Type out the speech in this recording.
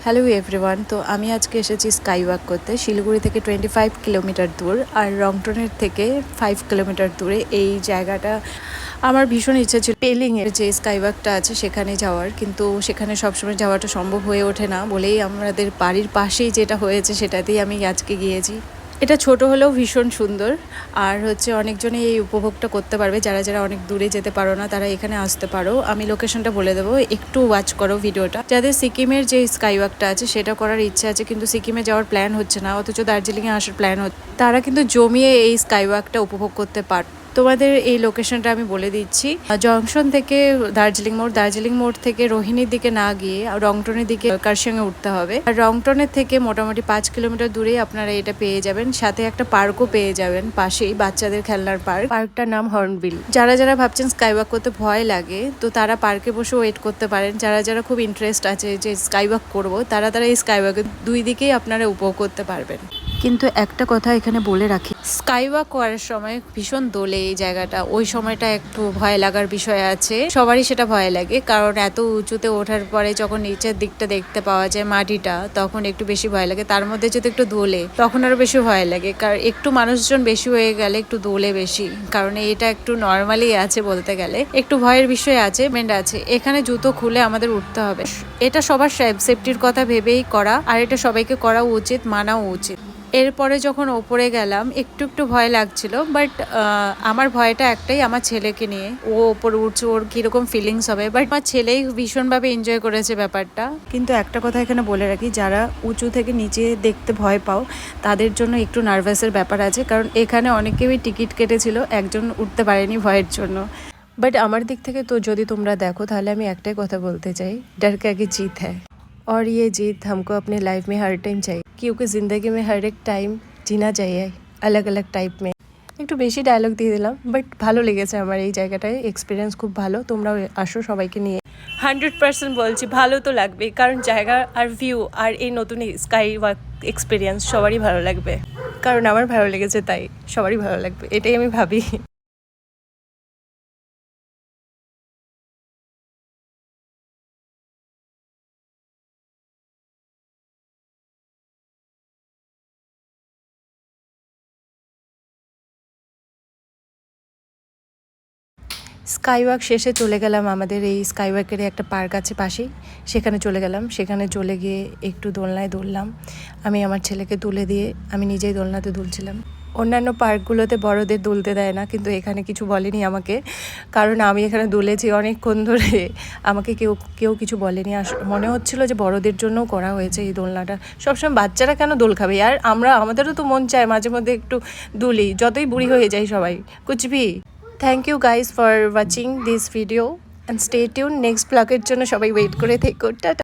Hello everyone. তো আমি আজকে এসেছি স্কাই ওয়াক করতে। শিলিগুড়ি থেকে 25 কিলোমিটার দূর আর রংটনের থেকে 5 কিলোমিটার দূরে এই জায়গাটা। আমার ভীষণ ইচ্ছা ছিল পেলিংয়ের যে স্কাই ওয়াকটা আছে সেখানে যাওয়ার, কিন্তু সেখানে সবসময় যাওয়াটা সম্ভব হয়ে ওঠে না বলেই আমাদের বাড়ির পাশেই যেটা হয়েছে সেটাতেই আমি আজকে গিয়েছি। এটা ছোট হলেও ভীষণ সুন্দর, আর অনেকজনই এই উপভোগটা করতে পারবে। যারা যারা অনেক দূরে যেতে পারো না তারা এখানে আসতে পারো। আমি লোকেশনটা বলে দেবো, একটু ওয়াচ করো ভিডিওটা। যাদের সিকিমের যে স্কাই ওয়াকটা আছে সেটা করার ইচ্ছা আছে কিন্তু সিকিমে যাওয়ার প্ল্যান হচ্ছে না, অথচ দার্জিলিংয়ে আসার প্ল্যান হচ্ছে, তারা কিন্তু জমিয়ে এই স্কাই ওয়াকটা উপভোগ করতে পারে। তোমাদের এই লোকেশনটা আমি বলে দিচ্ছি। জংশন থেকে দার্জিলিং মোড় থেকে রোহিণীর দিকে না গিয়ে রংটনের দিকে কারসিংয়ে উঠতে হবে। আর রংটনের থেকে মোটামুটি 5 কিলোমিটার দূরেই আপনারা এটা পেয়ে যাবেন। সাথে একটা পার্কও পেয়ে যাবেন পাশেই, বাচ্চাদের খেলনার পার্কটার নাম হর্নবিল। যারা যারা ভাবছেন স্কাই ওয়াক করতে ভয় লাগে তো তারা পার্কে বসে ওয়েট করতে পারেন। যারা যারা খুব ইন্টারেস্ট আছে যে স্কাই ওয়াক করবো তারা এই স্কাই ওয়াকের দুই দিকেই আপনারা উপভোগ করতে পারবেন। কিন্তু একটা কথা এখানে বলে রাখি, স্কাই ওয়াক করার সময় ভীষণ দোলে এই জায়গাটা। ওই সময়টা একটু ভয় লাগার বিষয় আছে, সবারই সেটা ভয় লাগে, কারণ এত উঁচুতে ওঠার পরে যখন নিচের দিকটা দেখতে পাওয়া যায় মাটিটা, তখন একটু বেশি ভয় লাগে। তার মধ্যে যদি একটু দোলে তখন আরো বেশি ভয় লাগে, কারণ একটু মানুষজন বেশি হয়ে গেলে একটু দোলে বেশি, কারণ এটা একটু নর্মালি আছে বলতে গেলে, একটু ভয়ের বিষয় আছে, মেন্ড আছে। এখানে জুতো খুলে আমাদের উঠতে হবে। এটা সবার সেফটির কথা ভেবেই করা, আর এটা সবাইকে করা উচিত, মানাও উচিত। এরপরে যখন ওপরে গেলাম একটু ভয় লাগছিল, বাট আমার ভয়টা একটাই, আমার ছেলেকে নিয়ে। ও ওপরে উঠছে, ওর কীরকম ফিলিংস হবে, বাট আমার ছেলেই ভীষণভাবে এনজয় করেছে ব্যাপারটা। কিন্তু একটা কথা এখানে বলে রাখি, যারা উঁচু থেকে নিচে দেখতে ভয় পাও তাদের জন্য একটু নার্ভাসের ব্যাপার আছে, কারণ এখানে অনেকেই টিকিট কেটেছিল, একজন উঠতে পারেনি ভয়ের জন্য। বাট আমার দিক থেকে তো যদি তোমরা দেখো তাহলে আমি একটাই কথা বলতে চাই, डर के आगे जीत है और ये जीत हमको अपने लाइफ में हर टाइम चाहिए, क्योंकि ज़िंदगी में हर एक टाइम जीना चाहिए अलग अलग टाइप में। একটু বেশি ডায়লগ দিয়ে দিলাম, বাট ভালো লেগেছে আমার এই জায়গাটায়, এক্সপিরিয়েন্স খুব ভালো। তোমরাও আসো সবাইকে নিয়ে। 100% বলছি, ভালো তো লাগবে, কারণ জায়গা আর ভিউ আর এই নতুন স্কাই ওয়াক এক্সপিরিয়েন্স সবারই ভালো লাগবে, কারণ আমার ভালো লেগেছে তাই সবারই ভালো লাগবে, এটাই আমি ভাবি। স্কাই ওয়াক শেষে চলে গেলাম আমাদের এই স্কাই ওয়াকের একটা পার্ক আছে পাশেই, সেখানে চলে গেলাম। সেখানে চলে গিয়ে একটু দোলনায় দুললাম। আমি আমার ছেলেকে তুলে দিয়ে আমি নিজেই দোলনাতে দুলছিলাম। অন্যান্য পার্কগুলোতে বড়দের দুলতে দেয় না, কিন্তু এখানে কিছু বলেনি আমাকে, কারণ আমি এখানে দুলেছি অনেকক্ষণ ধরে। আমাকে কেউ কিছু বলেনি। মনে হচ্ছিল যে বড়দের জন্যও করা হয়েছে এই দোলনাটা। সবসময় বাচ্চারা কেন দোল খাবে, আর আমাদেরও তো মন চায় মাঝে মধ্যে একটু দুলি, যতই বুড়ি হয়ে যাই সবাই কুচবি। Thank you guys for watching this video and stay tune. Next ব্লগের জন্য সবাই ওয়েট করে থেকো। টাটা।